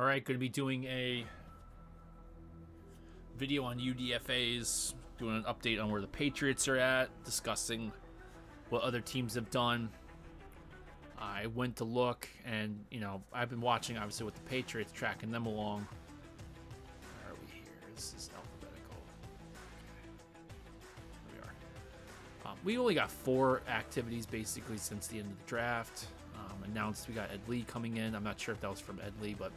All right, going to be doing a video on UDFAs, doing an update on where the Patriots are at, discussing what other teams have done. I went to look, and I've been watching obviously with the Patriots, tracking them along. Where are we here? This is alphabetical. Here we are. We only got 4 activities basically since the end of the draft. Announced we got Ed Lee coming in. I'm not sure if that was from Ed Lee, but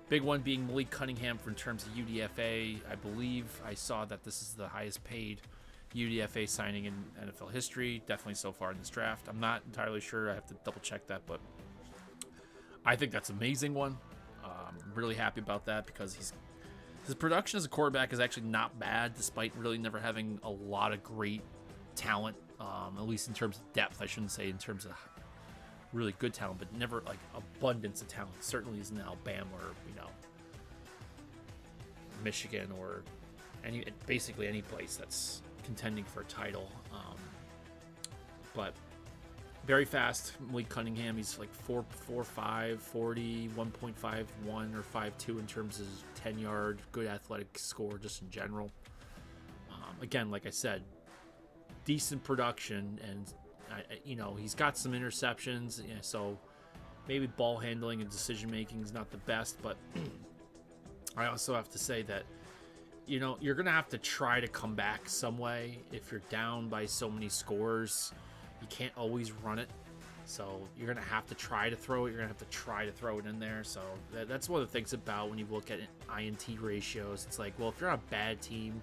big one being Malik Cunningham in terms of UDFA. I believe I saw that this is the highest paid UDFA signing in NFL history, definitely so far in this draft. I'm not entirely sure. I have to double check that, but I think that's an amazing one. I'm really happy about that because his production as a quarterback is actually not bad, despite really never having a lot of great talent, at least in terms of depth. I shouldn't say in terms of really good talent, but never like abundance of talent. Certainly isn't Alabama or Michigan or basically any place that's contending for a title. But very fast. Malik Cunningham, he's like 4.45, 40, 1.51 or 5.2 in terms of 10-yard, good athletic score just in general. Again, like I said, decent production, and he's got some interceptions, so maybe ball handling and decision making is not the best, but I also have to say that you're gonna have to try to come back some way. If you're down by so many scores, you can't always run it, so you're gonna have to try to throw it. You're gonna have to try to throw it in there. So that's one of the things about when you look at INT ratios. It's like, well, if you're on a bad team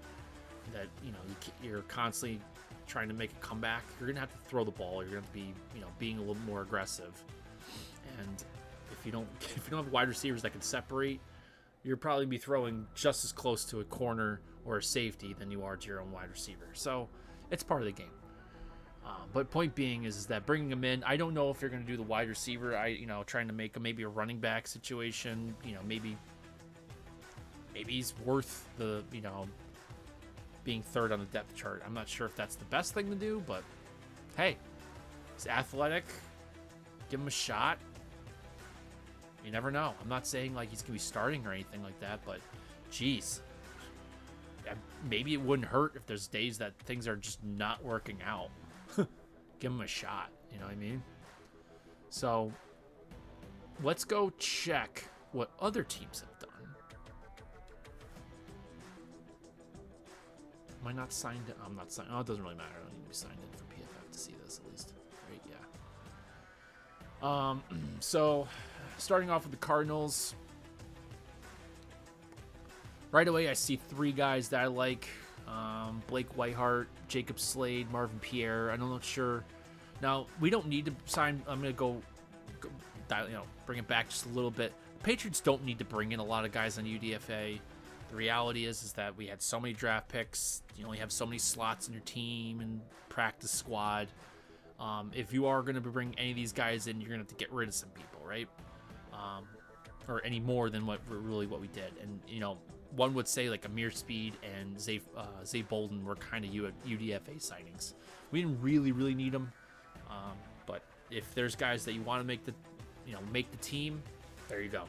that you're constantly trying to make a comeback, you're gonna have to throw the ball. You're gonna have to be being a little more aggressive, and if you don't have wide receivers that can separate, you're probably be throwing just as close to a corner or a safety than you are to your own wide receiver. So it's part of the game. But point being is that bringing him in, I don't know if you're going to do the wide receiver. Trying to make him maybe a running back situation. Maybe he's worth the being third on the depth chart. I'm not sure if that's the best thing to do, but hey, he's athletic. Give him a shot. You never know. I'm not saying like he's gonna be starting or anything like that, but geez, maybe it wouldn't hurt if there's days that things are just not working out. Give him a shot. You know what I mean? So let's go check what other teams have done. Am I not signed in? I'm not signed. Oh, it doesn't really matter. I don't need to be signed in for PFF to see this at least. Right? Yeah. So starting off with the Cardinals. Right away, I see 3 guys that I like. Blake Whiteheart, Jacob Slade, Marvin Pierre. I'm not sure. Now, we don't need to sign. I'm going to go bring it back just a little bit. Patriots don't need to bring in a lot of guys on UDFA. The reality is that we had so many draft picks. You only have so many slots in your team and practice squad. If you are going to bring any of these guys in, you're going to have to get rid of some people, right? Or any more than what we did. And one would say like Amir Speed and Zay Bolden were kind of UDFA signings. We didn't really need them, but if there's guys that you want to make the team, there you go.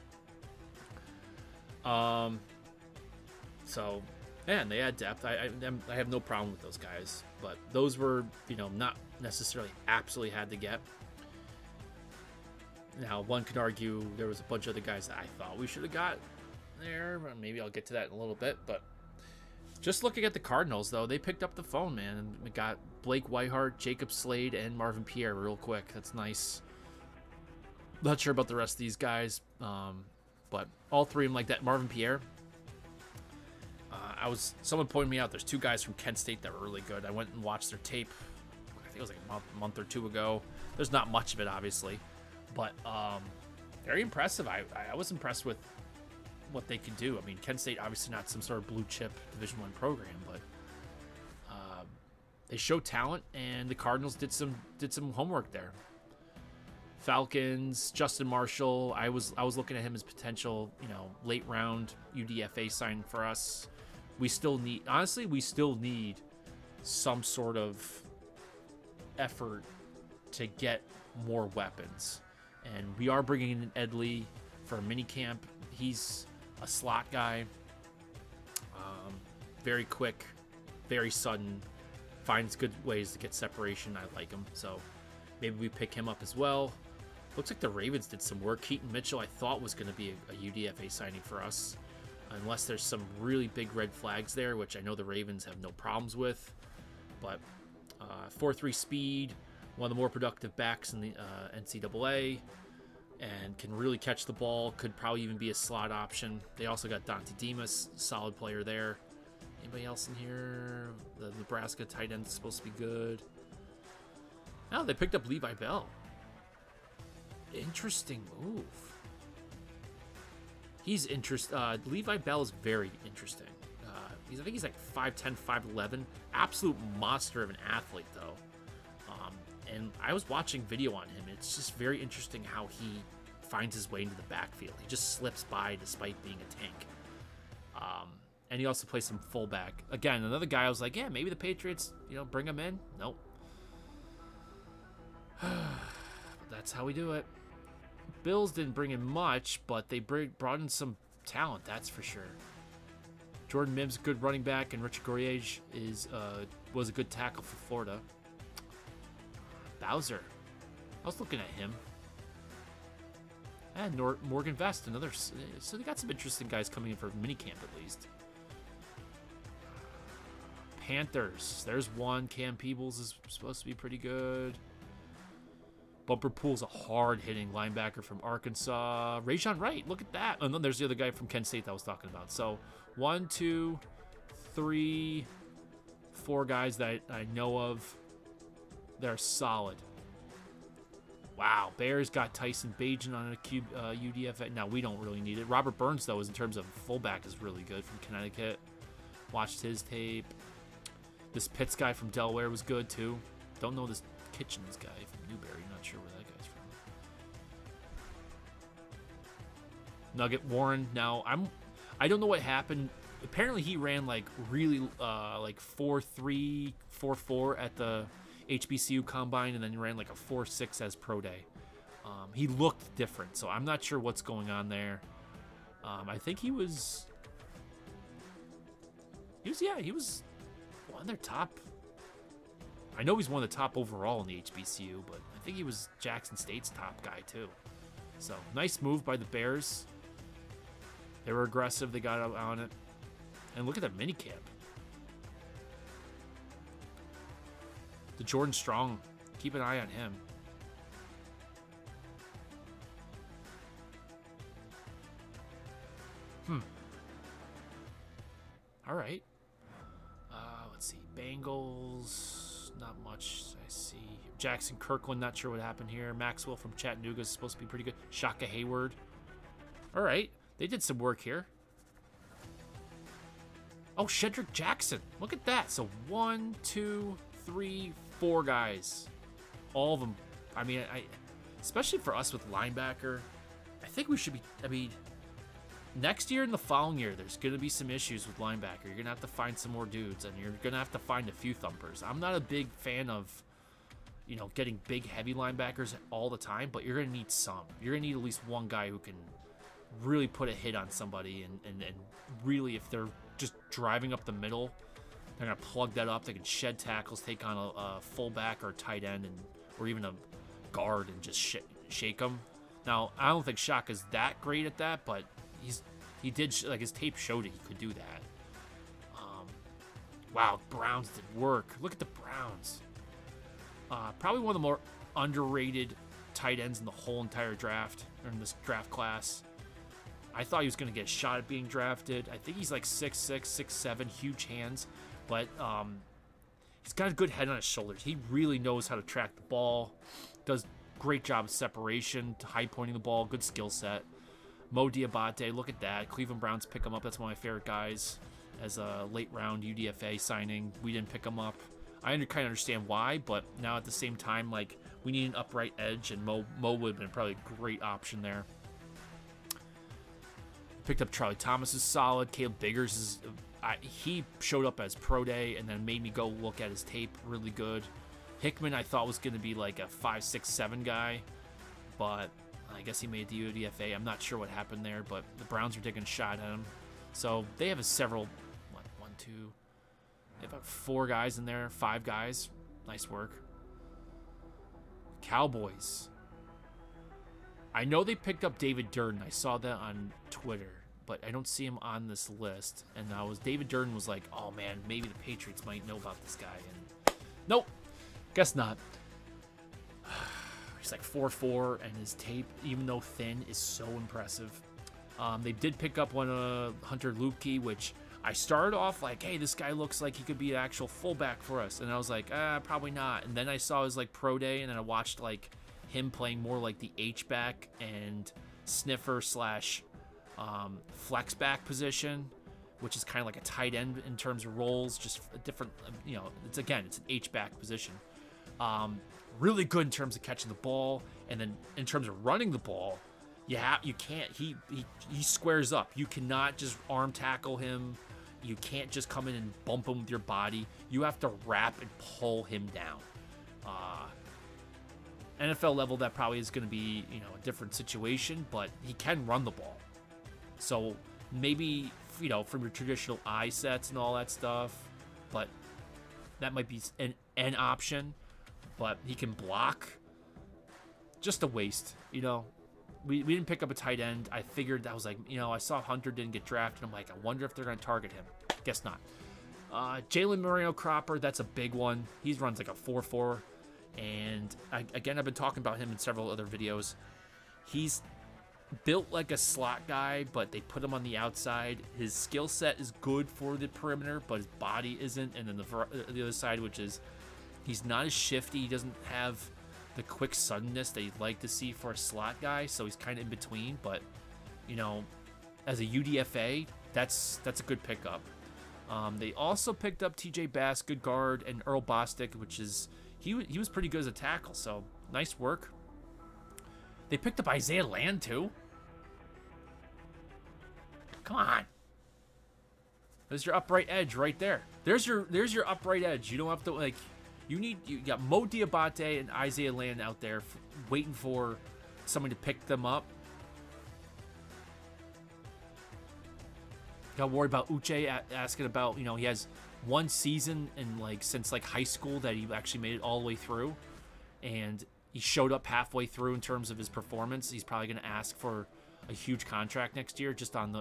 So, man, they had depth. I have no problem with those guys, but those were not necessarily absolutely had to get. Now, one could argue there was a bunch of other guys that I thought we should have got there. Maybe I'll get to that in a little bit. But just looking at the Cardinals, though, they picked up the phone, man. And we got Blake Whiteheart, Jacob Slade, and Marvin Pierre real quick. That's nice. Not sure about the rest of these guys, but all 3 of them like that. Marvin Pierre. Someone pointed me out. There's 2 guys from Kent State that were really good. I went and watched their tape. I think it was like a month or 2 ago. There's not much of it, obviously. But very impressive. I was impressed with what they could do. I mean, Kent State obviously not some sort of blue chip Division I program, but they showed talent, and the Cardinals did some homework there. Falcons, Justin Marshall. I was looking at him as potential, late round UDFA sign for us. We still need some sort of effort to get more weapons, and we are bringing in Ed Lee for a mini camp. He's a slot guy. Very quick, very sudden, finds good ways to get separation. I like him, so maybe we pick him up as well. Looks like the Ravens did some work. Keaton Mitchell, I thought was going to be a UDFA signing for us, unless there's some really big red flags there, which I know the Ravens have no problems with. But 4.3 speed, one of the more productive backs in the NCAA, and can really catch the ball. Could probably even be a slot option. They also got Dante Demas, solid player there. Anybody else in here? The Nebraska tight end is supposed to be good. Oh, they picked up Levi Bell. Interesting move. He's Levi Bell is very interesting. I think he's like 5'10", 5'11". Absolute monster of an athlete, though. And I was watching video on him. It's just very interesting how he finds his way into the backfield. He just slips by despite being a tank. And he also plays some fullback. Again, another guy I was like, yeah, maybe the Patriots, bring him in. Nope. That's how we do it. Bills didn't bring in much, but they brought in some talent, that's for sure. Jordan Mims, good running back, and Richard Goriage was a good tackle for Florida. Bowser. I was looking at him. And Morgan Vest, another. So they got some interesting guys coming in for minicamp at least. Panthers. There's one. Cam Peebles is supposed to be pretty good. Bumper Pool's a hard-hitting linebacker from Arkansas. Rajon Wright, look at that. And then there's the other guy from Kent State that I was talking about. So 1, 2, 3, 4 guys that I know of. They're solid. Wow, Bears got Tyson Bagent on a UDFA. Now, we don't really need it. Robert Burns, though, in terms of fullback, is really good from Connecticut. Watched his tape. This Pitts guy from Delaware was good, too. Don't know this Kitchens guy from Newberry. Not sure where that guy's from. Nugget Warren. Now, I don't know what happened. Apparently, he ran, like, really, like 4.3, 4.4 at the HBCU Combine, and then ran like a 4.6 as Pro Day. He looked different, so I'm not sure what's going on there. I think he was one of their top. I know he's one of the top overall in the HBCU, but I think he was Jackson State's top guy too. So nice move by the Bears. They were aggressive. They got out on it, and look at that minicamp. The Jordan Strong, keep an eye on him. All right. Let's see. Bengals, not much I see. Jackson Kirkland, not sure what happened here. Maxwell from Chattanooga is supposed to be pretty good. Shaka Hayward. All right. They did some work here. Oh, Shedrick Jackson. Look at that. So 1, 2, 3, 4 guys. All of them. I mean, especially for us with linebacker, I think we should be, next year and the following year, there's going to be some issues with linebacker. You're going to have to find some more dudes, and you're going to have to find a few thumpers. I'm not a big fan of, getting big, heavy linebackers all the time, but you're going to need some. You're going to need at least one guy who can really put a hit on somebody, and really, if they're just driving up the middle, they're going to plug that up. They can shed tackles, take on a fullback or a tight end, or even a guard, and just shake them. Now, I don't think Shaka's that great at that, but he did, like, his tape showed it. He could do that. Wow, Browns did work. Look at the Browns. Probably one of the more underrated tight ends in the whole entire draft, or in this draft class. I thought he was going to get a shot at being drafted. I think he's like 6'6", 6'7", huge hands. But he's got a good head on his shoulders. He really knows how to track the ball. Does great job of separation, high pointing the ball, good skill set. Mo Diabate, look at that. Cleveland Browns pick him up. That's one of my favorite guys as a late round UDFA signing. We didn't pick him up. I kind of understand why, but now at the same time, like, we need an upright edge, and Mo would have been probably a great option there. Picked up Charlie Thomas is solid. Caleb Biggers is he showed up as Pro Day and then made me go look at his tape. Really good. Hickman I thought was going to be like a 5, 6, 7 guy, but I guess he made the UDFA. I'm not sure what happened there, but the Browns are taking a shot at him. So they have several, what, 1, 2, they have about 4 guys in there, 5 guys. Nice work. Cowboys. I know they picked up David Durden. I saw that on Twitter, but I don't see him on this list. And David Durden was like, oh man, maybe the Patriots might know about this guy. And nope, guess not. He's like 4'4", and his tape, even though thin, is so impressive. They did pick up one Hunter Lupke, which I started off like, hey, this guy looks like he could be an actual fullback for us. And I was like, probably not. And then I saw his like pro day, and then I watched like him playing more like the H-back and sniffer slash flex back position, which is kind of like a tight end in terms of roles, just a different, you know, it's an H-back position. Really good in terms of catching the ball, and then in terms of running the ball, you can't. He squares up. You cannot just arm tackle him. You can't just come in and bump him with your body. You have to wrap and pull him down. NFL level, that probably is going to be, you know, a different situation, but he can run the ball. So maybe, you know, from your traditional eye sets and all that stuff, but that might be an option. But he can block. Just a waste, you know. We didn't pick up a tight end. I figured, I was like, you know, I saw Hunter didn't get drafted. I'm like, I wonder if they're going to target him. Guess not. Jalen Moreno Cropper, that's a big one. He runs like a 4.4. And again, I've been talking about him in several other videos. He's built like a slot guy, but they put him on the outside. His skill set is good for the perimeter, but his body isn't. And then the other side, which is he's not as shifty. He doesn't have the quick suddenness that you'd like to see for a slot guy, so he's kind of in between. But, you know, as a UDFA, that's a good pickup. They also picked up TJ Bass, good guard, and Earl Bostic, which is he was pretty good as a tackle, so nice work. They picked up Isaiah Land too. Come on. There's your upright edge right there. There's your upright edge. You don't have to like. You got Mo Diabate and Isaiah Land out there waiting for someone to pick them up. Got worried about Uche asking about, you know, he has one season in like since like high school that he actually made it all the way through, and he showed up halfway through in terms of his performance. He's probably going to ask for a huge contract next year just on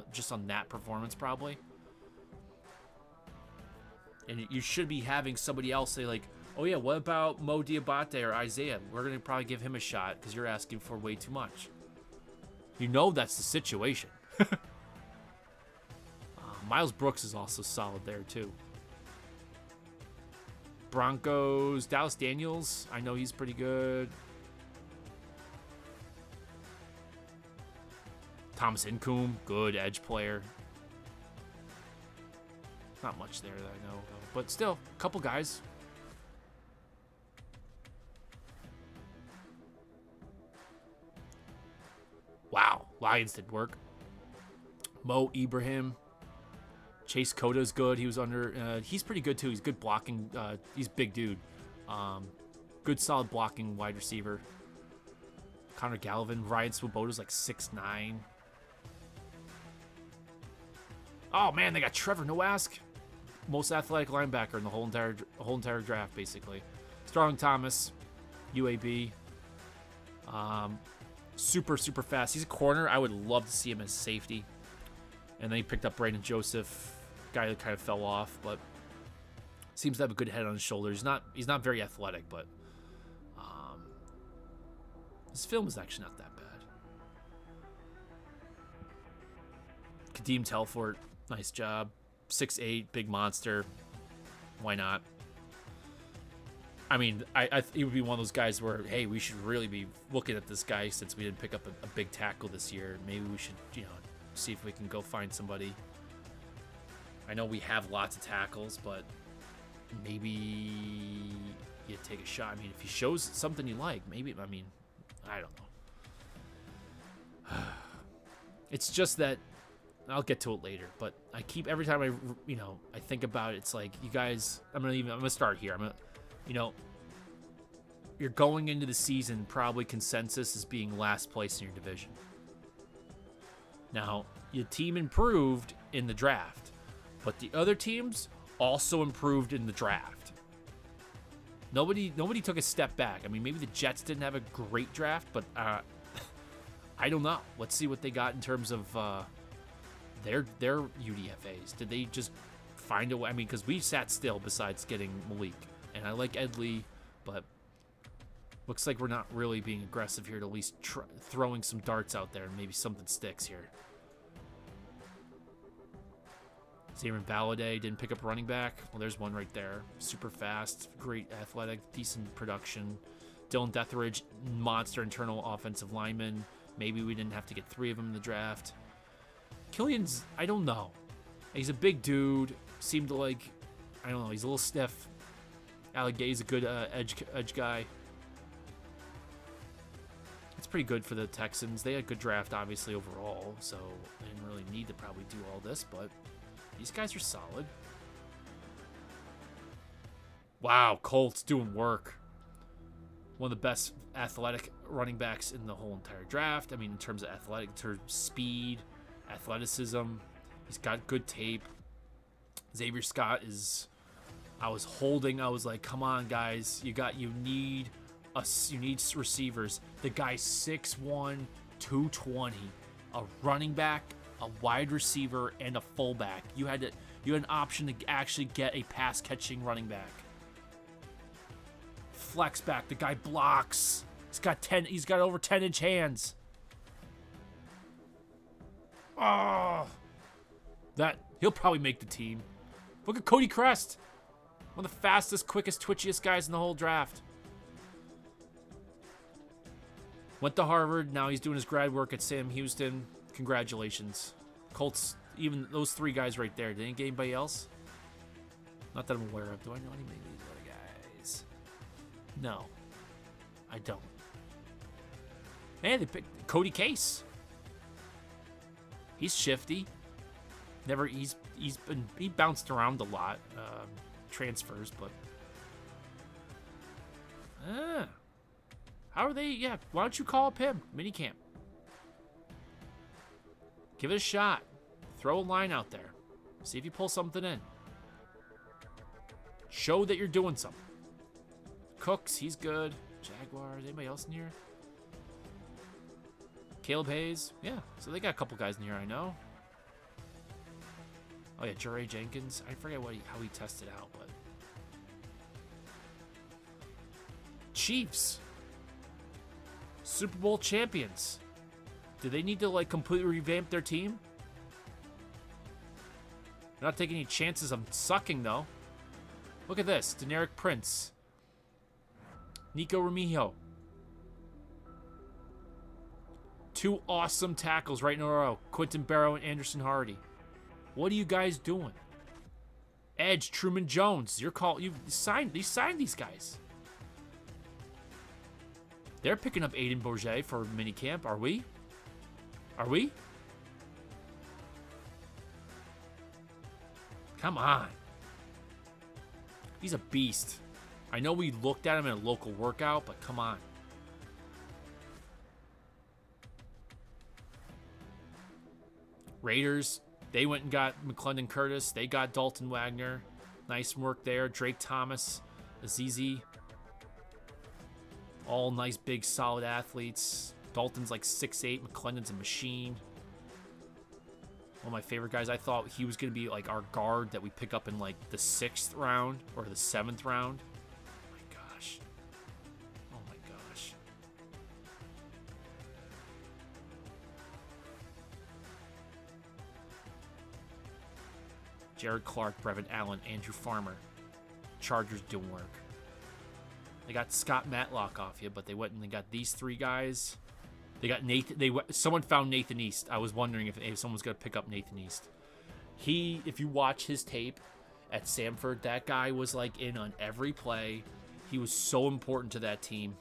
that performance probably. And you should be having somebody else say like, oh yeah, what about Mo Diabate or Isaiah? We're going to probably give him a shot because you're asking for way too much. You know that's the situation. Miles Brooks is also solid there too. Broncos, Dallas Daniels, I know he's pretty good. Thomas Incoom, good edge player. Not much there that I know, though. But still, a couple guys. Wow, Lions did work. Mo Ibrahim. Chase Coda's good. He was under. He's pretty good, too. He's good blocking. He's a big dude. Good, solid blocking wide receiver. Connor Gallivan. Ryan Swoboda's like 6'9". Oh, man, they got Trevor Noask. Most athletic linebacker in the whole entire draft, basically. Starling Thomas, UAB. Super fast. He's a corner. I would love to see him as safety. And then he picked up Brandon Joseph, guy that kind of fell off, but seems to have a good head on his shoulders. He's not very athletic, but his film is actually not that bad. Kadeem Telfort, nice job. 6'8", big monster. Why not? I mean, it would be one of those guys where, hey, we should really be looking at this guy since we didn't pick up a big tackle this year. Maybe we should, you know, see if we can go find somebody. I know we have lots of tackles, but maybe you take a shot. I mean, if he shows something you like, maybe, I mean, I don't know. It's just that, I'll get to it later, but I keep, every time I think about it, it's like, you guys, I'm gonna start here. You know, you're going into the season probably consensus as being last place in your division. Now, your team improved in the draft, but the other teams also improved in the draft. Nobody took a step back. I mean, maybe the Jets didn't have a great draft, but I don't know. Let's see what they got in terms of their UDFAs. Did they just find a way? I mean, because we sat still besides getting Malik, and I like Ed Lee, but looks like we're not really being aggressive here, to at least throwing some darts out there and maybe something sticks here. Xavier Baladay didn't pick up running back. Well, there's one right there. Super fast, great athletic, decent production. Dylan Detheridge, monster internal offensive lineman. Maybe we didn't have to get 3 of them in the draft. Killian's, I don't know. He's a big dude. Seemed to like, I don't know, he's a little stiff. Allegay's a good edge guy. It's pretty good for the Texans. They had a good draft, obviously, overall, so they didn't really need to probably do all this, but these guys are solid. Wow, Colts doing work. One of the best athletic running backs in the whole entire draft. I mean, in terms of athletic, in terms of speed, athleticism. He's got good tape. Xavier Scott is... I was like, come on, guys. You need receivers. The guy's 6'1", 220. A running back, a wide receiver, and a fullback. You had an option to actually get a pass-catching running back. Flex back. The guy blocks. He's got over 10-inch hands. Oh, he'll probably make the team. Look at Cody Crest. One of the fastest, quickest, twitchiest guys in the whole draft. Went to Harvard. Now he's doing his grad work at Sam Houston. Congratulations. Colts, even those 3 guys right there. Did they get anybody else? Not that I'm aware of. Do I know anybody of these other guys? No. I don't. Man, they picked Cody Case. He's shifty. He bounced around a lot. Transfers, but how are they? Yeah, why don't you call up him? Minicamp. Give it a shot. Throw a line out there. See if you pull something in. Show that you're doing something. Cooks, he's good. Jaguars, anybody else in here? Caleb Hayes, yeah. So they got a couple guys in here I know. Oh yeah, Jure Jenkins. I forget how he tested out, but Chiefs, Super Bowl champions. Do they need to like completely revamp their team? They're not taking any chances on sucking though. Look at this: Deneric Prince, Nico Remigio. 2 awesome tackles right in a row. Quentin Barrow and Anderson Hardy. What are you guys doing? Edge, Truman Jones. You signed these guys. They're picking up Aiden Bourget for minicamp. Are we? Are we? Come on. He's a beast. I know we looked at him in a local workout, but come on. Raiders, they went and got McClendon Curtis. They got Dalton Wagner. Nice work there. Drake Thomas, Azizi. All nice, big, solid athletes. Dalton's like 6'8". McClendon's a machine. One of my favorite guys. I thought he was going to be like our guard that we pick up in like the 6th round or the 7th round. Oh my gosh. Oh my gosh. Jared Clark, Brevin Allen, Andrew Farmer. Chargers doing work. They got Scott Matlock off you, but they went and they got these 3 guys. They got Nathan. Someone found Nathan East. I was wondering if someone's gonna pick up Nathan East. If you watch his tape at Samford, that guy was like in on every play. He was so important to that team.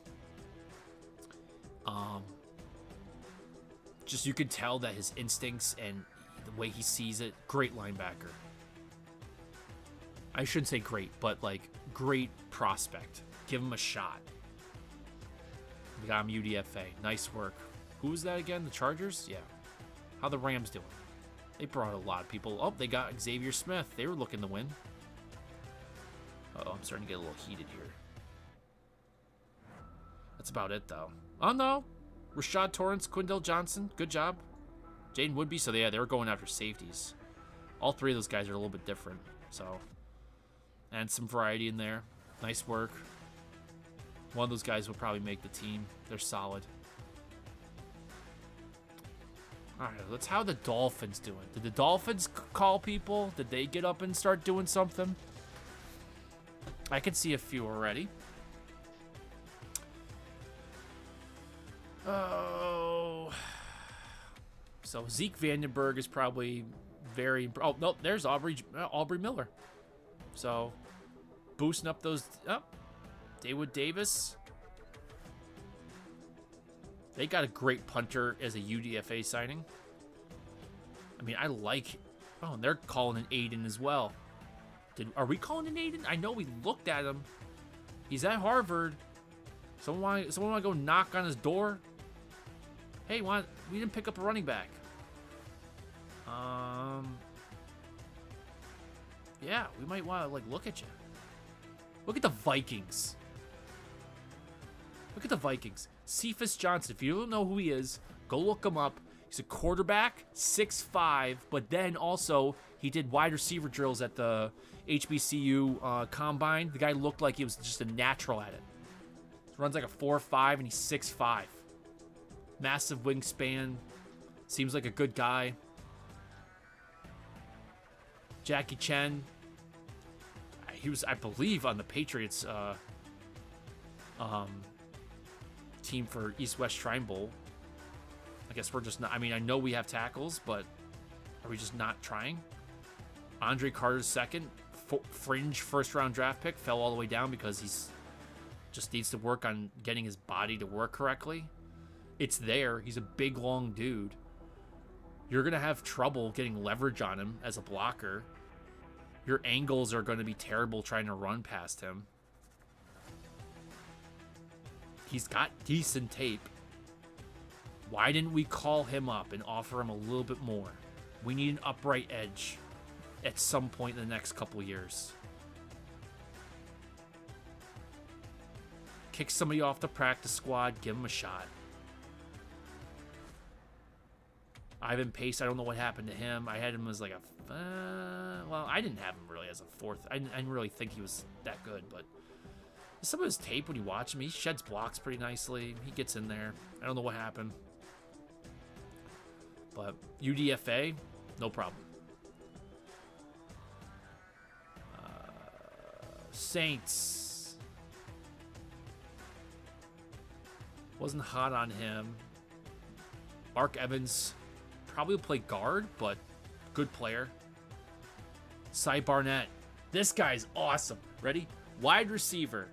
Just you could tell that his instincts and the way he sees it. Great linebacker. I shouldn't say great, but like great prospect. Give him a shot. We got him UDFA. Nice work. Who was that again? The Chargers? Yeah. How the Rams doing? They brought a lot of people. Oh, they got Xavier Smith. They were looking to win. Uh-oh, I'm starting to get a little heated here. That's about it, though. Oh, no. Rashad Torrance, Quindell Johnson. Good job. Jaden Woodby. So, yeah, they were going after safeties. All three of those guys are a little bit different. So, and some variety in there. Nice work. One of those guys will probably make the team. They're solid. All right, let's how the Dolphins doing. Did the Dolphins call people? Did they get up and start doing something? I can see a few already. Oh. So Zeke Vandenberg is probably very... Oh, no, there's Aubrey Miller. So boosting up those... Oh, Dawood Davis. They got a great punter as a UDFA signing. I mean, I like... Oh, and they're calling an Aiden as well. Are we calling an Aiden? I know we looked at him. He's at Harvard. Someone want to go knock on his door? Hey, we didn't pick up a running back. Yeah, we might want to, like, look at you. Look at the Vikings. Look at the Vikings. Cephas Johnson. If you don't know who he is, go look him up. He's a quarterback, 6'5", but then also he did wide receiver drills at the HBCU combine. The guy looked like he was just a natural at it. He runs like a 4'5", and he's 6'5". Massive wingspan. Seems like a good guy. Jackie Chen. He was, I believe, on the Patriots team for East-West Shrine Bowl. I guess we're just not... I mean, I know we have tackles, but are we just not trying? Andre Carter's second. Fringe first-round draft pick. Fell all the way down because he's just needs to work on getting his body to work correctly. It's there. He's a big, long dude. You're going to have trouble getting leverage on him as a blocker. Your angles are going to be terrible trying to run past him. He's got decent tape. Why didn't we call him up and offer him a little bit more? We need an upright edge at some point in the next couple years. Kick somebody off the practice squad, give him a shot. Ivan Pace, I don't know what happened to him. I had him as like a... well, I didn't have him really as a fourth. I didn't really think he was that good, but... Some of his tape, when you watch him, he sheds blocks pretty nicely. He gets in there. I don't know what happened. But UDFA, no problem. Saints. Wasn't hot on him. Mark Evans probably will play guard, but good player. Cy Barnett. This guy's awesome. Ready? Wide receiver.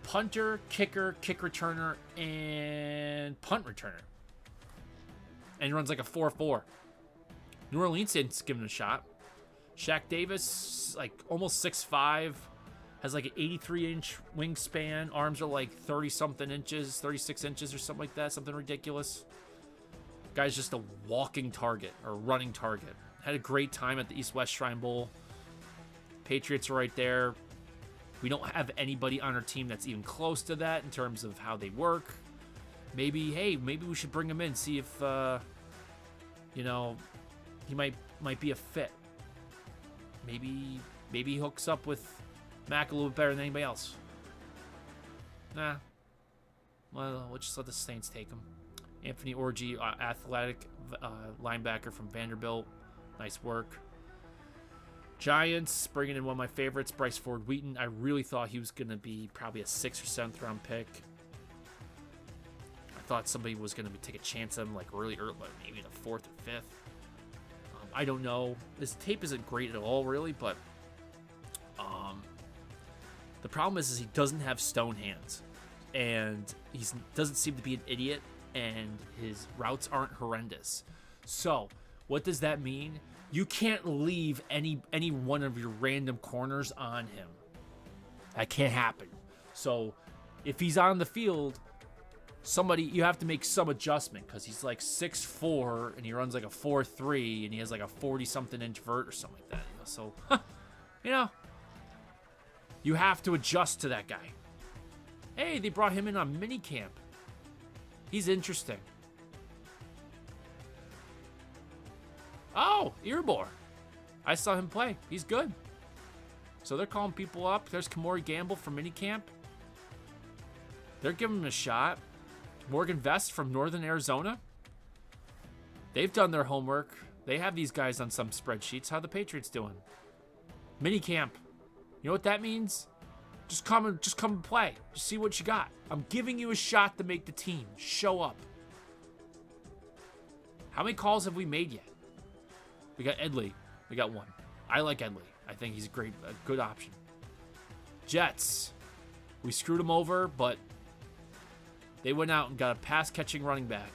Punter, kicker, kick returner, and punt returner. And he runs like a 4.4. New Orleans Saints give him a shot. Shaq Davis, like almost 6'5", has like an 83-inch wingspan. Arms are like 30-something inches, 36 inches or something like that. Something ridiculous. Guy's just a walking target or running target. Had a great time at the East-West Shrine Bowl. Patriots are right there. We don't have anybody on our team that's even close to that in terms of how they work. Maybe, hey, maybe we should bring him in, see if, you know, he might be a fit. Maybe he hooks up with Mac a little bit better than anybody else. Nah. Well, we'll just let the Saints take him. Anthony Orji, athletic linebacker from Vanderbilt. Nice work. Giants, bringing in one of my favorites, Bryce Ford Wheaton. I really thought he was going to be probably a 6th or 7th round pick. I thought somebody was going to take a chance on him like really early, maybe the 4th or 5th. I don't know. His tape isn't great at all, really, but the problem is he doesn't have stone hands, and he doesn't seem to be an idiot, and his routes aren't horrendous. So, what does that mean? You can't leave any one of your random corners on him. That can't happen. So, if he's on the field, somebody, you have to make some adjustment because he's like 6'4" and he runs like a 4.3 and he has like a 40-something inch vert or something like that. You know? So, you know, you have to adjust to that guy. Hey, they brought him in on minicamp. He's interesting. Oh, Earbor. I saw him play. He's good. So they're calling people up. There's Kamori Gamble from minicamp. They're giving him a shot. Morgan Vest from Northern Arizona. They've done their homework. They have these guys on some spreadsheets. How the Patriots doing? Minicamp. You know what that means? Just come and play. Just see what you got. I'm giving you a shot to make the team. Show up. How many calls have we made yet? We got Edley. We got one. I like Edley. I think he's a good option. Jets. We screwed them over, but they went out and got a pass-catching running back.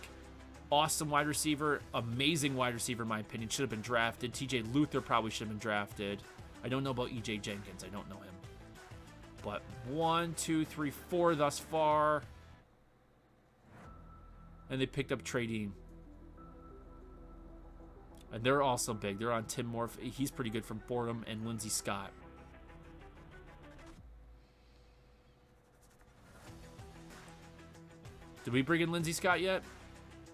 Awesome wide receiver. Amazing wide receiver, in my opinion. Should have been drafted. TJ Luther probably should have been drafted. I don't know about EJ Jenkins. I don't know him. But 1, 2, 3, 4 thus far. And they picked up Trey Dean. And they're also big. They're on Tim Morph. He's pretty good from Fordham, and Lindsey Scott. Did we bring in Lindsey Scott yet?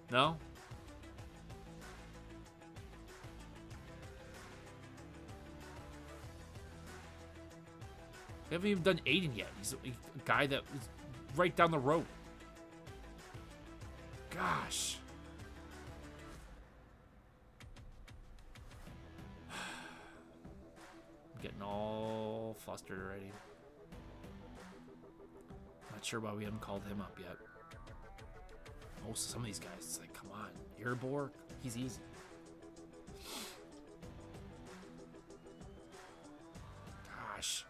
No? We haven't even done Aiden yet. He's a guy that is right down the road. Gosh. I'm getting all flustered already. Not sure why we haven't called him up yet. Most of some of these guys, it's like, come on. Earbor, he's easy. Gosh.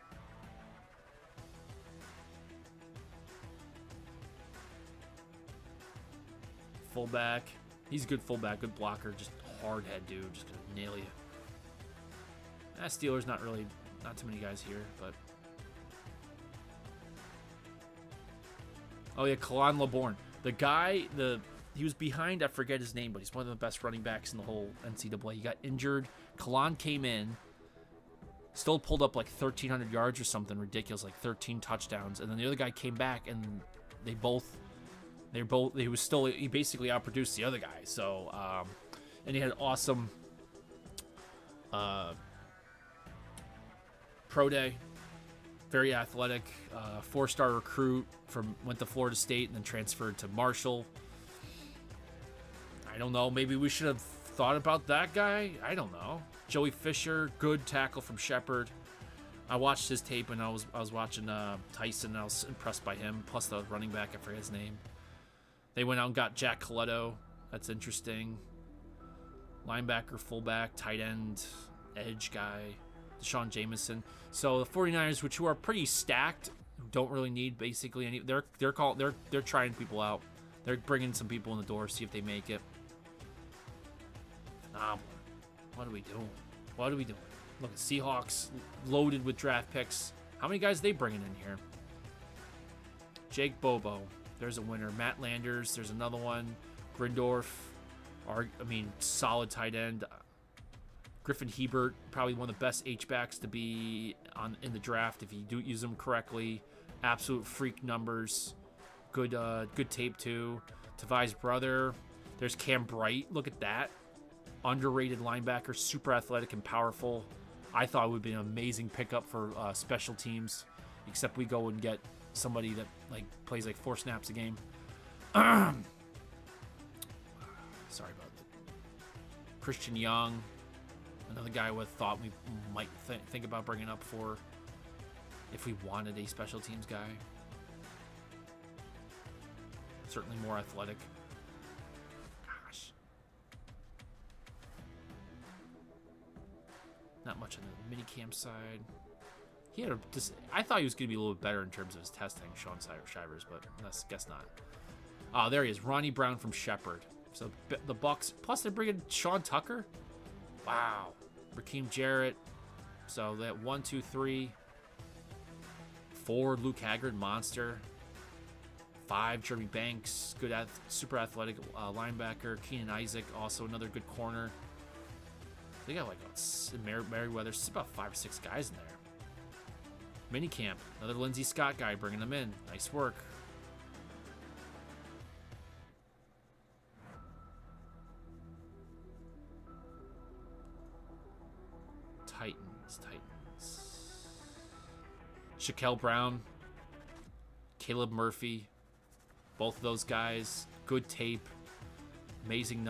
Fullback. He's a good fullback, good blocker, just hard head dude, just gonna nail you. Steelers, not too many guys here, but. Oh yeah, Kalan LeBourne. The guy, he was behind, I forget his name, but he's one of the best running backs in the whole NCAA. He got injured. Kalan came in, still pulled up like 1,300 yards or something ridiculous, like 13 touchdowns. And then the other guy came back, and he basically outproduced the other guy. So, and he had awesome pro day. Very athletic, 4-star recruit went to Florida State and then transferred to Marshall. I don't know. Maybe we should have thought about that guy. I don't know. Joey Fisher, good tackle from Shepherd. I watched his tape and I was watching Tyson. And I was impressed by him. Plus the running back, I forget his name. They went out and got Jack Coletto. That's interesting. Linebacker, fullback, tight end, edge guy. Deshaun Jameson. So the 49ers, who are pretty stacked, don't really need basically any. They're trying people out. They're bringing some people in the door, see if they make it. Phenomenal. What are we doing? What are we doing? Look at Seahawks loaded with draft picks. How many guys are they bringing in here? Jake Bobo. There's a winner. Matt Landers. There's another one. Grindorf. Solid tight end. Griffin Hebert, probably one of the best H-backs to be in the draft if you do use them correctly. Absolute freak numbers. Good tape too. Tavai's brother. There's Cam Bright. Look at that. Underrated linebacker, super athletic and powerful. I thought it would be an amazing pickup for special teams, except we go and get somebody that plays 4 snaps a game. Sorry about that. Christian Young. Another guy we thought we might think about bringing up for if we wanted a special teams guy. Certainly more athletic. Gosh. Not much on the minicamp side. I thought he was going to be a little bit better in terms of his testing, Sean Shivers, but I guess not. Oh, there he is. Ronnie Brown from Shepherd. So the Bucks. Plus they're bringing Sean Tucker. Wow. Raheem Jarrett. So that 1, 2, 3, 4. Luke Haggard, monster. 5, Jeremy Banks, good, super athletic linebacker. Keenan Isaac, also another good corner. They got like Merriweather, it's about 5 or 6 guys in there. Minicamp, another Lindsey Scott guy, bringing them in. Nice work. Titans. Shaquille Brown, Caleb Murphy, both of those guys, good tape, amazing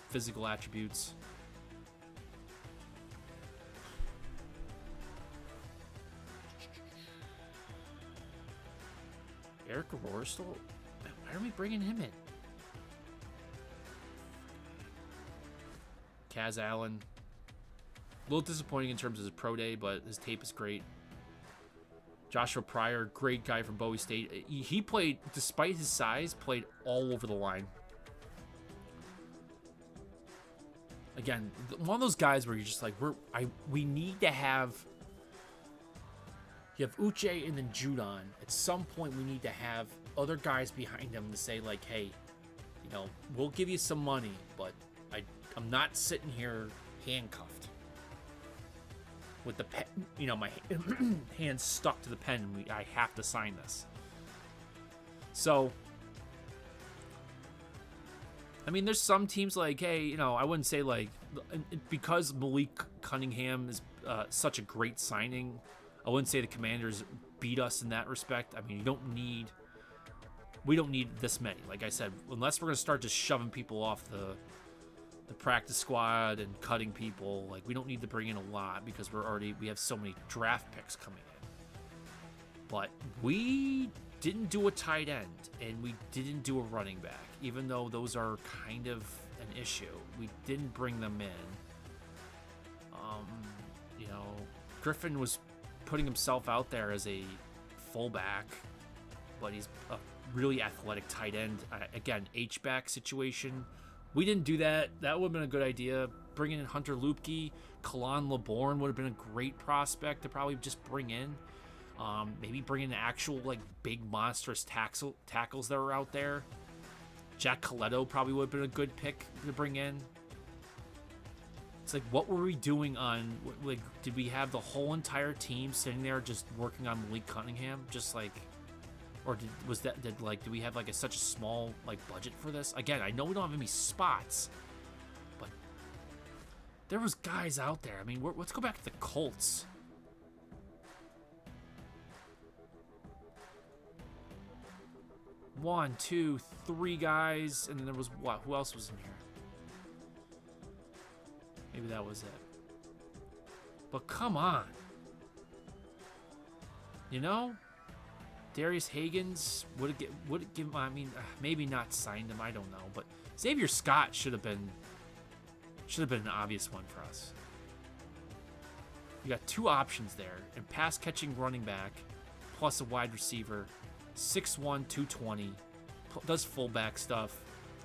physical attributes. Eric Aurora still? Why are we bringing him in? Kaz Allen. A little disappointing in terms of his pro day, but his tape is great. Joshua Pryor, great guy from Bowie State. He played, despite his size, played all over the line. Again, one of those guys where you're just like, we need to have. You have Uche and then Judon. At some point, we need to have other guys behind him to say, like, hey, you know, we'll give you some money, but I'm not sitting here handcuffed with the pen, you know, my hands stuck to the pen. And I have to sign this. So, I mean, there's some teams like, hey, you know, I wouldn't say like, because Malik Cunningham is such a great signing, I wouldn't say the Commanders beat us in that respect. I mean, we don't need this many. Like I said, unless we're going to start just shoving people off the practice squad and cutting people, like we don't need to bring in a lot because we have so many draft picks coming in. But we didn't do a tight end and we didn't do a running back, even though those are kind of an issue. We didn't bring them in. You know, Griffin was putting himself out there as a fullback, but he's a really athletic tight end. Again, H-back situation. We didn't do that. That would have been a good idea. Bringing in Hunter Lupke, Kalon LeBourne would have been a great prospect to probably just bring in. Maybe bring in actual like big monstrous tackles that are out there. Jack Coletto probably would have been a good pick to bring in. It's like, what were we doing on, like, did we have the whole entire team sitting there just working on Malik Cunningham? Just like, or did we have like such a small like budget for this? Again, I know we don't have any spots, but there was guys out there. I mean, let's go back to the Colts. One, two, three guys, and then there was what? Who else was in here? Maybe that was it. But come on. You know? Darius Higgins would it give, I mean, maybe not signed him, I don't know, but Xavier Scott should have been an obvious one for us. You got two options there, and pass catching running back plus a wide receiver, 6'1", 220, does fullback stuff,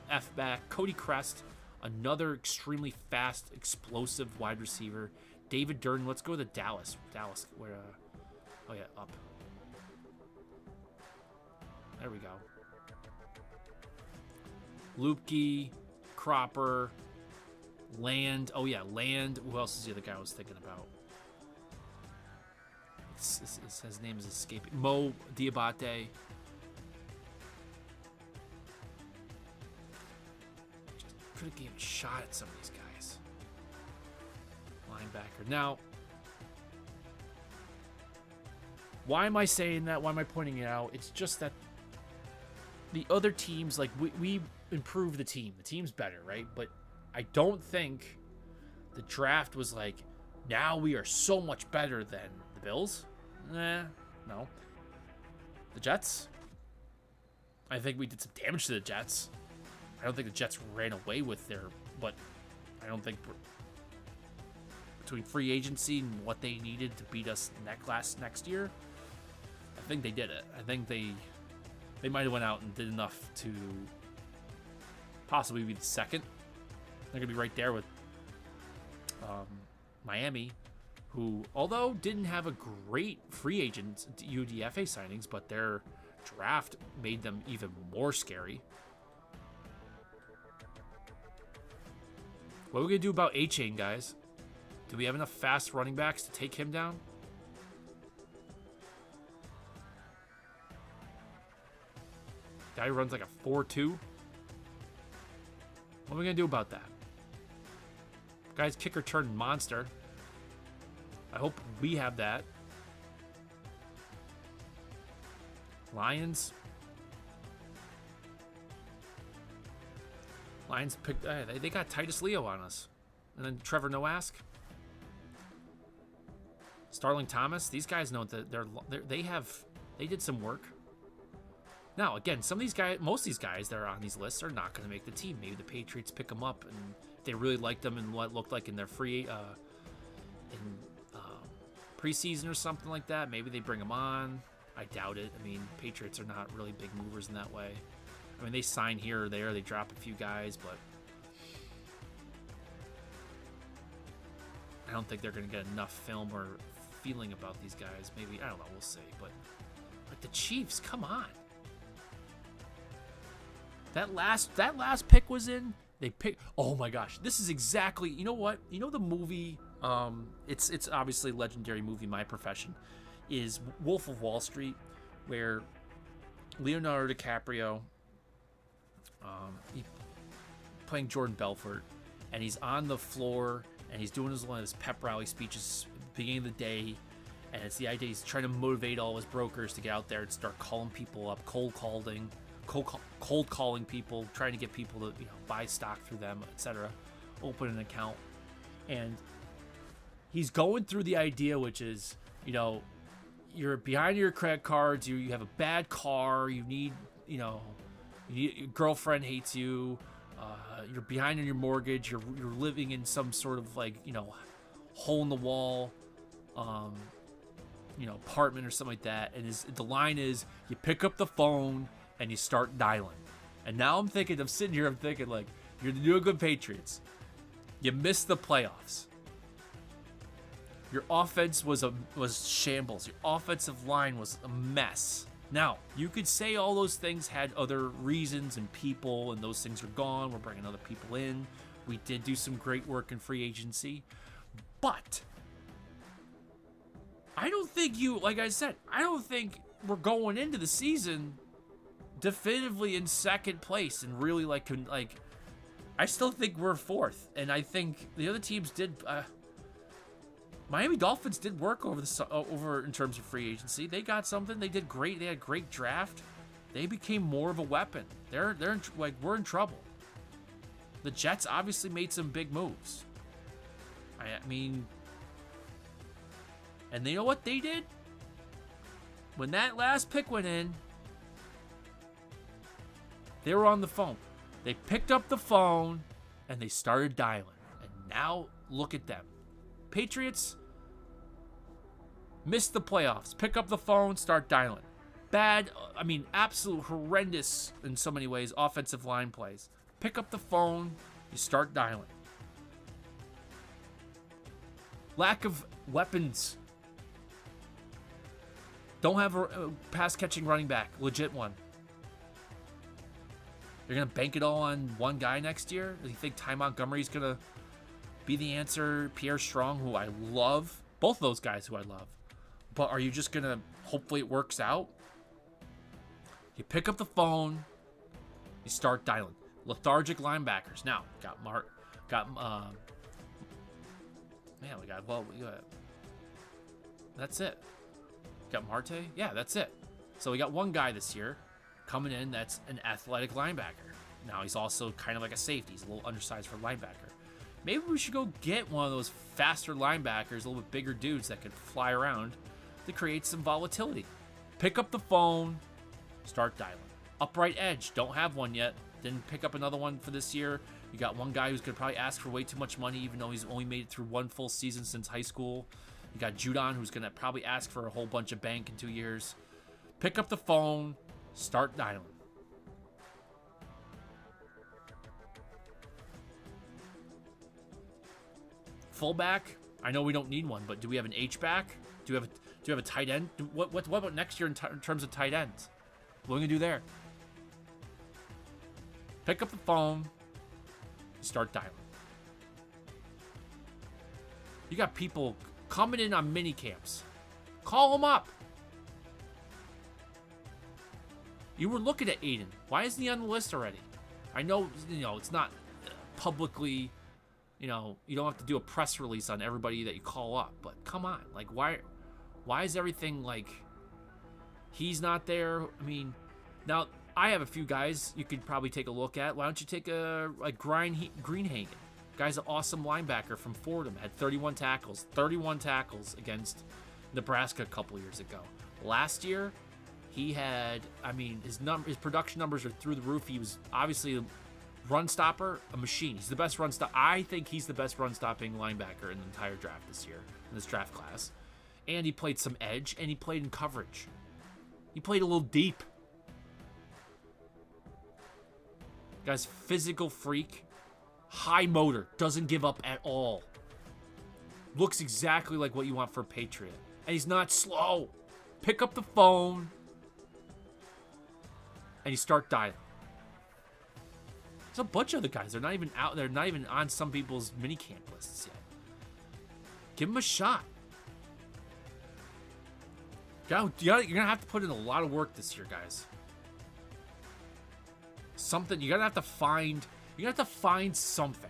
F-back, Cody Crest, another extremely fast, explosive wide receiver. David Durden, let's go to Dallas. Dallas, where, oh yeah, up. There we go. Lupke, Cropper, Land. Oh yeah, Land. Who else is the other guy I was thinking about? His name is escaping. Mo Diabate. Could have given a shot at some of these guys. Linebacker. Now, why am I saying that? Why am I pointing it out? It's just that the other teams, like, we improved the team. The team's better, right? But I don't think the draft was like, now we are so much better than the Bills. No. The Jets? I think we did some damage to the Jets. I don't think the Jets ran away with their, but I don't think between free agency and what they needed to beat us next year, I think they did it. I think they might have went out and did enough to possibly be the second. They're going to be right there with Miami, who, although didn't have a great free agent UDFA signings, but they're draft made them even more scary. What are we going to do about A-Chain, guys? Do we have enough fast running backs to take him down? Guy runs like a 4.2. What are we going to do about that? Guy's kick return monster. I hope we have that. Lions. Lions picked. They got Titus Leo on us, and then Trevor Noask, Starling Thomas. These guys know that they did some work. Now again, some of these guys, most of these guys that are on these lists are not going to make the team. Maybe the Patriots pick them up, and if they really like them and what it looked like in their preseason or something like that, maybe they bring them on. I doubt it. I mean, Patriots are not really big movers in that way. I mean, they sign here or there, they drop a few guys, but I don't think they're going to get enough film or feeling about these guys. Maybe, I don't know, we'll see. But like the Chiefs, come on. That last pick was in. They picked. Oh my gosh, this is exactly. You know what? You know the movie. It's obviously a legendary movie. My Profession is Wolf of Wall Street, where Leonardo DiCaprio, playing Jordan Belfort, and he's on the floor and he's doing one of his pep rally speeches at the beginning of the day, and it's the idea he's trying to motivate all his brokers to get out there and start calling people up, cold calling people, trying to get people to buy stock through them, etc., open an account. And he's going through the idea, which is, you're behind your credit cards, you have a bad car, you need, your girlfriend hates you, you're behind on your mortgage, you're living in some sort of hole in the wall apartment or something like that. And the line is, you pick up the phone and you start dialing. And now I'm thinking like, you're the New England Patriots. You missed the playoffs. Your offense was shambles. Your offensive line was a mess. Now, you could say all those things had other reasons and people, and those things are gone. We're bringing other people in. We did do some great work in free agency. But I don't think I don't think we're going into the season definitively in second place and really I still think we're fourth, and I think the other teams did. Miami Dolphins did work over in terms of free agency. They got something. They did great. They had a great draft. They became more of a weapon. We're in trouble. The Jets obviously made some big moves. I mean, and you know what they did? When that last pick went in, they were on the phone. They picked up the phone and they started dialing. And now look at them. Patriots missed the playoffs. Pick up the phone, start dialing. Bad, absolute horrendous in so many ways, offensive line plays. Pick up the phone, you start dialing. Lack of weapons. Don't have a pass-catching running back, legit one. You're going to bank it all on one guy next year? Do you think Ty Montgomery's going to be the answer? Pierre Strong, who I love. Both of those guys who I love. But are you just going to, hopefully it works out? You pick up the phone. You start dialing. Lethargic linebackers. Now, that's it. Got Marte? Yeah, that's it. So we got one guy this year coming in that's an athletic linebacker. Now he's also kind of like a safety. He's a little undersized for linebacker. Maybe we should go get one of those faster linebackers, a little bit bigger dudes that could fly around to create some volatility. Pick up the phone, start dialing. Upright edge, don't have one yet. Didn't pick up another one for this year. You got one guy who's going to probably ask for way too much money, even though he's only made it through one full season since high school. You got Judon, who's going to probably ask for a whole bunch of bank in 2 years. Pick up the phone, start dialing. Fullback, I know we don't need one, but do we have an H-back? Do you have a tight end? What about next year in terms of tight ends? What are we going to do there? Pick up the phone. Start dialing. You got people coming in on mini camps. Call them up. You were looking at Aiden. Why isn't he on the list already? I know, it's not publicly, you don't have to do a press release on everybody that you call up, but come on. Like, why is everything like he's not there? I mean, now I have a few guys you could probably take a look at. Why don't you take Greenhagen? Guy's an awesome linebacker from Fordham. Had 31 tackles against Nebraska a couple years ago. Last year, he had, his production numbers are through the roof. He was obviously a run stopper, a machine. He's the best run stop. I think he's the best run stopping linebacker in the entire draft this year, in this draft class. And he played some edge, and he played in coverage. He played a little deep. Guy's physical freak. High motor. Doesn't give up at all. Looks exactly like what you want for a Patriot. And he's not slow. Pick up the phone. And you start dialing. There's a bunch of other guys. They're not even out. They're not even on some people's minicamp lists yet. Give them a shot. You're going to have to put in a lot of work this year, guys. Something. You're going to have to find... You have to find something.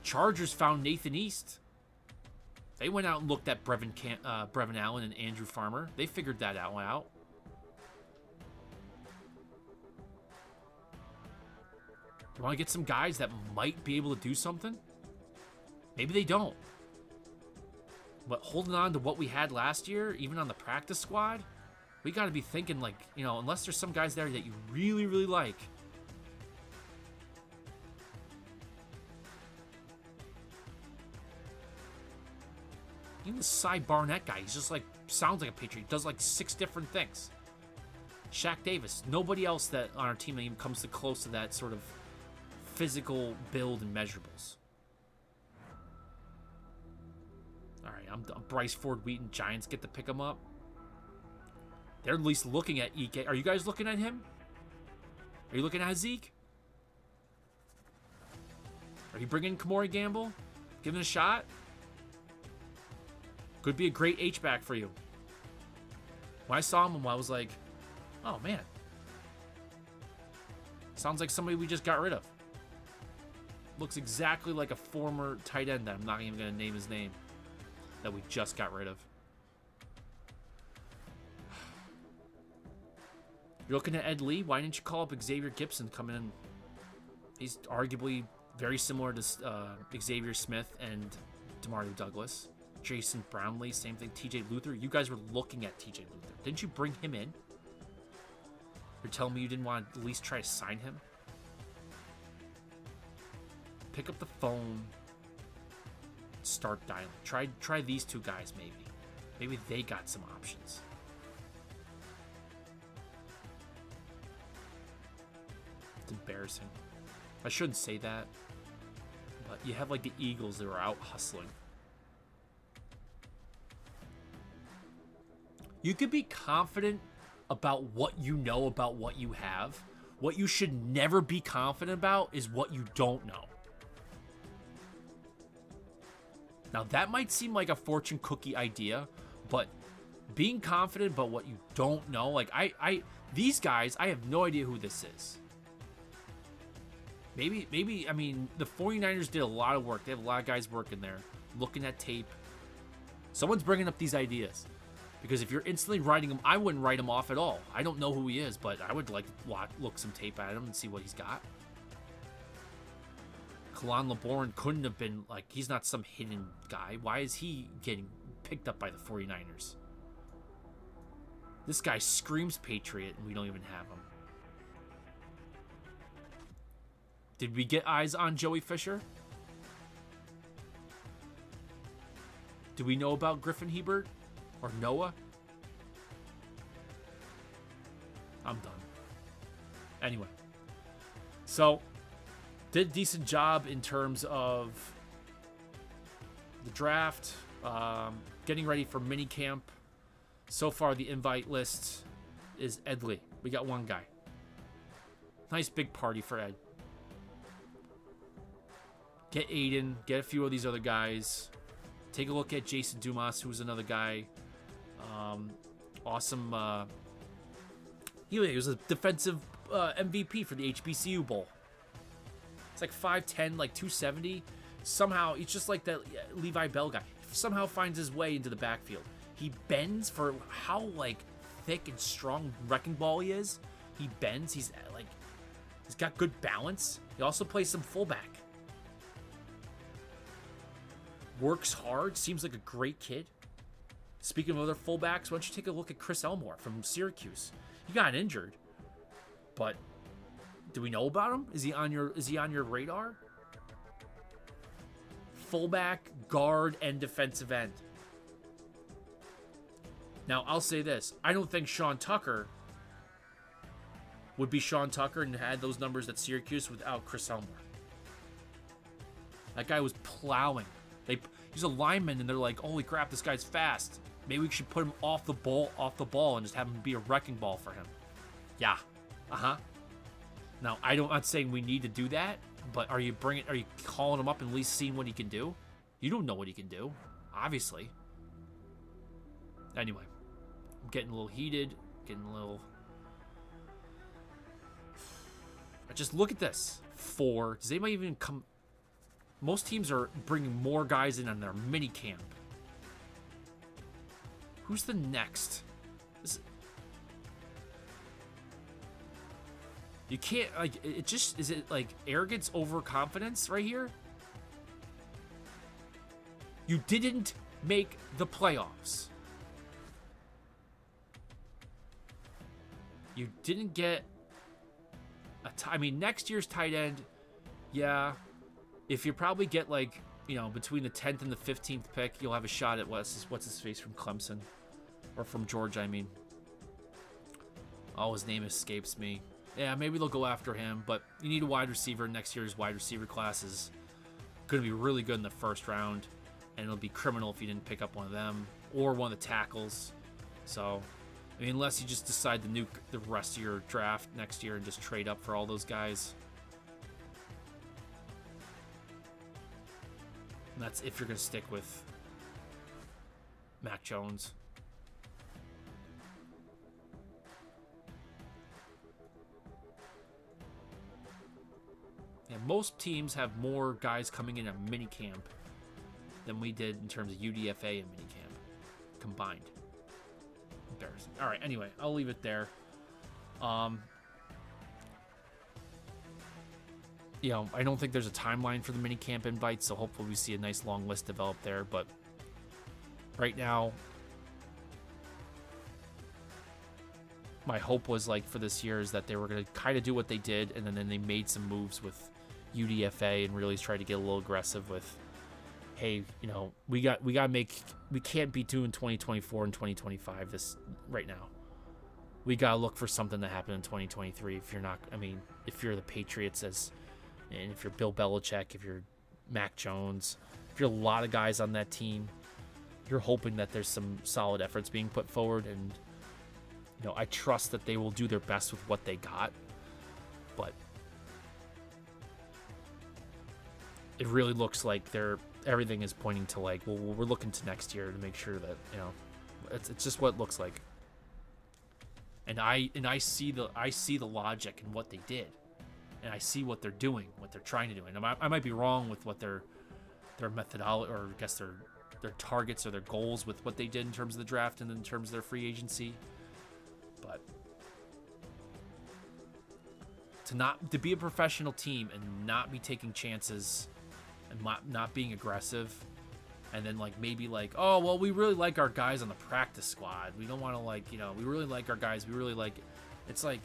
Chargers found Nathan East. They went out and looked at Brevin Allen and Andrew Farmer. They figured that out. You want to get some guys that might be able to do something? Maybe they don't. But holding on to what we had last year, even on the practice squad, we got to be thinking like, unless there's some guys there that you really, really like. Even the Cy Barnett guy, he's just like, sounds like a Patriot. He does like 6 different things. Shaq Davis. Nobody else that on our team that even comes to close to that sort of physical build and measurables. All right, I'm done. Bryce Ford Wheaton, Giants get to pick him up. They're at least looking at EK. Are you guys looking at him? Are you looking at Zeke? Are you bringing Kamori Gamble? Giving it a shot? Could be a great H-back for you. When I saw him, I was like, oh, man. Sounds like somebody we just got rid of. Looks exactly like a former tight end that I'm not even going to name his name. That we just got rid of. You're looking at Ed Lee. Why didn't you call up Xavier Gibson coming in? He's arguably very similar to Xavier Smith and DeMario Douglas. Jason Brownlee, same thing. TJ Luther. You guys were looking at TJ Luther. Didn't you bring him in? You're telling me you didn't want to at least try to sign him? Pick up the phone. Start dialing. Try these 2 guys maybe. Maybe they got some options. It's embarrassing. I shouldn't say that. But you have like the Eagles that are out hustling. You could be confident about what you know about what you have. What you should never be confident about is what you don't know. Now, that might seem like a fortune cookie idea, but being confident about what you don't know, like these guys, I have no idea who this is. Maybe, I mean, the 49ers did a lot of work. They have a lot of guys working there, looking at tape. Someone's bringing up these ideas. Because if you're instantly writing him, I wouldn't write him off at all. I don't know who he is, but I would like to look some tape at him and see what he's got. Kalon LeBourne couldn't have been, like, he's not some hidden guy. Why is he getting picked up by the 49ers? This guy screams Patriot, and we don't even have him. Did we get eyes on Joey Fisher? Do we know about Griffin Hebert? Or Noah? I'm done. Anyway. So, did a decent job in terms of the draft, getting ready for minicamp. So far, the invite list is Ed Lee. We got one guy. Nice big party for Ed. Get Aiden. Get a few of these other guys. Take a look at Jason Dumas, who's another guy. Awesome. He was a defensive MVP for the HBCU Bowl. It's like 5'10", like 270. Somehow, he's just like that Levi Bell guy. Somehow finds his way into the backfield. He bends for how like thick and strong wrecking ball he is. He bends. He's got good balance. He also plays some fullback. Works hard. Seems like a great kid. Speaking of other fullbacks, why don't you take a look at Chris Elmore from Syracuse? He got injured, but do we know about him? Is he on your radar? Fullback, guard, and defensive end. Now, I'll say this. I don't think Sean Tucker would be Sean Tucker and had those numbers at Syracuse without Chris Elmore. That guy was plowing. He's a lineman, and they're like, holy crap, this guy's fast. Maybe we should put him off the ball, and just have him be a wrecking ball for him. Yeah. Now, I'm not saying we need to do that, but are you calling him up and at least seeing what he can do? You don't know what he can do, obviously. Anyway, I'm getting a little heated, Just look at this. 4. Does anybody even come? Most teams are bringing more guys in on their mini camp. Who's the next? You can't, like, is it like arrogance over confidence right here? You didn't make the playoffs. You didn't get I mean, next year's tight end, yeah. If you probably get, like, between the 10th and the 15th pick, you'll have a shot at what's his face from Clemson. Or from Georgia, I mean. Oh, his name escapes me. Yeah, maybe they'll go after him, but you need a wide receiver. Next year's wide receiver class is going to be really good in the first round, and it'll be criminal if you didn't pick up one of them or one of the tackles. So, I mean, unless you just decide to nuke the rest of your draft next year and just trade up for all those guys. And that's if you're going to stick with Mac Jones. Yeah, most teams have more guys coming in at minicamp than we did in terms of UDFA and minicamp combined. Embarrassing. All right, anyway, I'll leave it there. I don't think there's a timeline for the minicamp invites, so hopefully we see a nice long list develop there. But right now, my hope was, like, for this year is that they were going to kind of do what they did, and then they made some moves with UDFA and really tried to get a little aggressive with, hey, we can't be doing 2024 and 2025 this right now. We got to look for something to happen in 2023 if you're the Patriots and if you're Bill Belichick, if you're Mac Jones, if you're a lot of guys on that team, you're hoping that there's some solid efforts being put forward, and I trust that they will do their best with what they got, but it really looks like everything is pointing to, like, well, we're looking to next year to make sure that it's just what it looks like, and I see the logic in what they did, and I see what they're doing, what they're trying to do, and I might be wrong with what their methodology, or I guess their targets or their goals with what they did in terms of the draft and in terms of their free agency. But to be a professional team and not be taking chances and not being aggressive, and then, like, maybe like, oh, well, we really like our guys on the practice squad. We don't want to, like, we really like our guys. We really like it. It's like,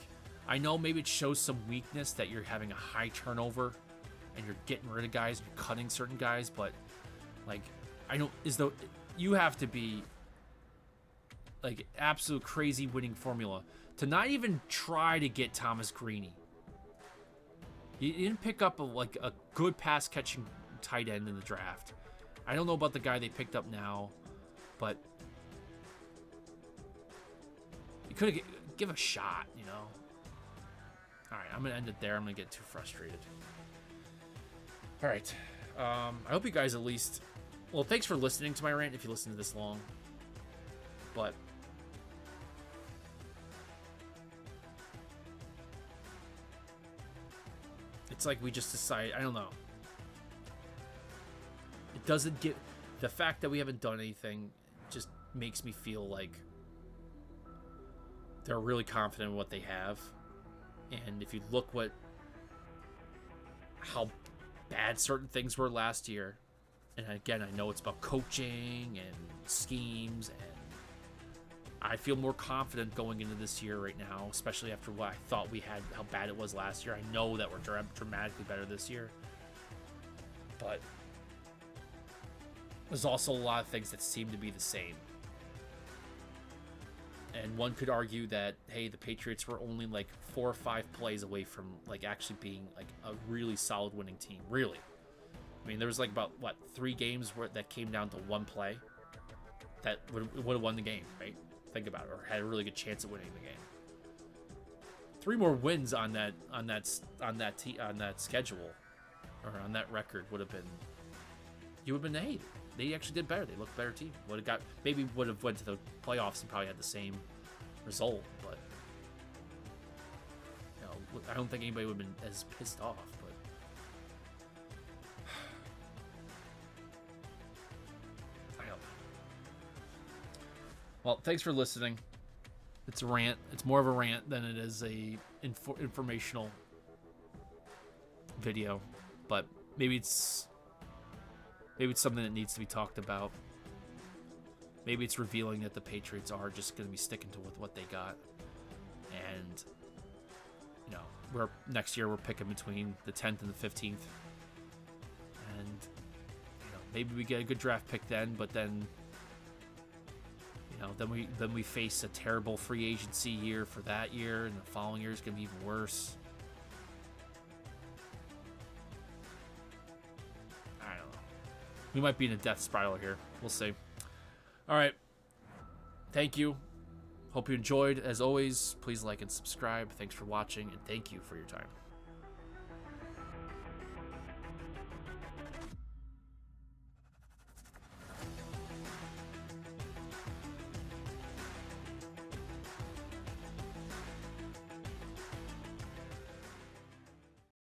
I know maybe it shows some weakness that you're having a high turnover and you're getting rid of guys, and you're cutting certain guys, but, like, you have to be, like, absolute crazy winning formula to not even try to get Thomas Greeny. He didn't pick up a good pass catching tight end in the draft. I don't know about the guy they picked up now, but You could give a shot, you know. All right, I'm gonna end it there. I'm gonna get too frustrated. All right, I hope you guys at least. Well, thanks for listening to my rant. If you listen to this long, but it's like we just decided. I don't know. It doesn't get the fact that we haven't done anything just makes me feel like they're really confident in what they have. And if you look how bad certain things were last year, and again, I know it's about coaching and schemes, and I feel more confident going into this year right now, especially after what I thought we had, how bad it was last year. I know that we're dramatically better this year, but there's also a lot of things that seem to be the same. And one could argue that, hey, the Patriots were only like 4 or 5 plays away from like actually being like a really solid winning team. Really, I mean, there was like about 3 games that came down to 1 play that would have won the game, right? Think about it, or had a really good chance of winning the game. 3 more wins on that schedule, or on that record would have been. You would have been, hey, they actually did better. They looked better team. Would have went to the playoffs and probably had the same result, but you know, I don't think anybody would have been as pissed off. But I don't know. Well, thanks for listening. It's a rant. It's more of a rant than it is a informational video, but maybe it's something that needs to be talked about. Maybe it's revealing that the Patriots are just going to be sticking to with what they got. And, you know, next year we're picking between the 10th and the 15th. And, you know, maybe we get a good draft pick then, but then, you know, then we face a terrible free agency year for that year, and the following year is going to be even worse. We might be in a death spiral here. We'll see. All right. Thank you. Hope you enjoyed. As always, please like and subscribe. Thanks for watching, and thank you for your time.